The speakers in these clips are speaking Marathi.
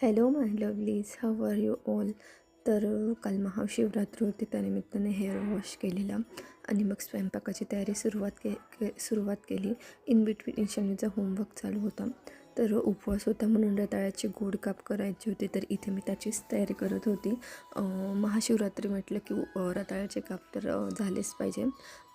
Hello my lovelies, how are you all. तर काल महाशिवरात्री होती, त्यानिमित्ताने हेअर वॉश केलेला आणि मग स्वयंपाकाची तयारी सुरुवात केली. इन बिटवीन ईशान्यचा होमवर्क चालू होता, तर उपवास होता म्हणून रताळ्याची गोड काप करायची होती. तर इथे मी त्याचीच तयारी करत होती. महाशिवरात्री म्हटलं की रताळ्याचे काप तर झालेच पाहिजे.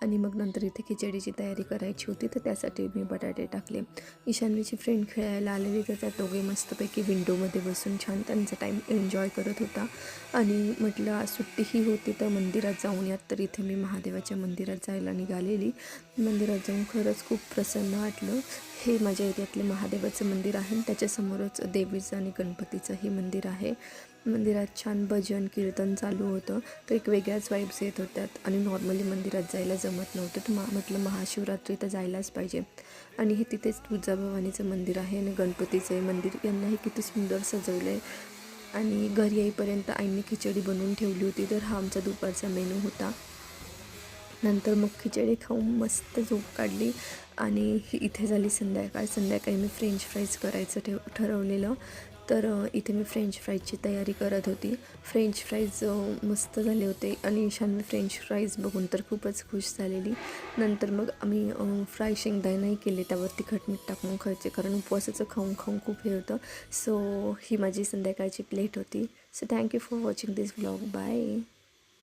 आणि मग नंतर इथे खिचडीची तयारी करायची होती, तर त्यासाठी मी बटाटे टाकले. ईशान्यची फ्रेंड खेळायला आलेली, तर त्या दोघे मस्तपैकी विंडोमध्ये बसून छान त्यांचा टाईम एन्जॉय करत होता. आणि म्हटलं आज सुट्टीही होती तर मंदिरात जाऊन यात. तर इथे मी महादेवाच्या मंदिरात जायला निघालेली. मंदिरात जाऊन खरंच खूप प्रसन्न वाटलं. हे माझ्या एरियातले महादेवाचं मंदिर आहे, त्याच्यासमोरच देवीचं आणि गणपतीचंही मंदिर आहे. मंदिरात छान भजन कीर्तन चालू होतं, तर एक वेगळ्याच वाईब्स येत होत्यात. आणि नॉर्मली मंदिरात जायला जमत नव्हतं, तर म्हटलं महाशिवरात्री तर जायलाच पाहिजे. आणि हे तिथेच तुळजाभवानीचं मंदिर आहे आणि गणपतीचं मंदिर, यांनाही किती सुंदर सजवलं आहे. आणि घरी येईपर्यंत आईने खिचडी बनवून ठेवली होती, तर हा आमचा दुपारचा मेनू होता. नंतर मग खिचडी खाऊन मस्त झोप काढली आणि इथे झाली संध्याकाळी मी फ्रेंच फ्राईज करायचं ठरवलेलं. तर इथे मी फ्रेंच फ्राईजची तयारी करत होती. फ्रेंच फ्राईज मस्त झाले होते आणि ईशान्य फ्रेंच फ्राईज बघून तर खूपच खुश झालेली. नंतर मग आम्ही फ्राय शेंगदाणेही केले, त्यावर तिखट मीठ टाकून खायचे, कारण उपवासाचं खाऊन खूप हे होतं. सो ही माझी संध्याकाळची प्लेट होती. So thank you for watching this vlog. Bye.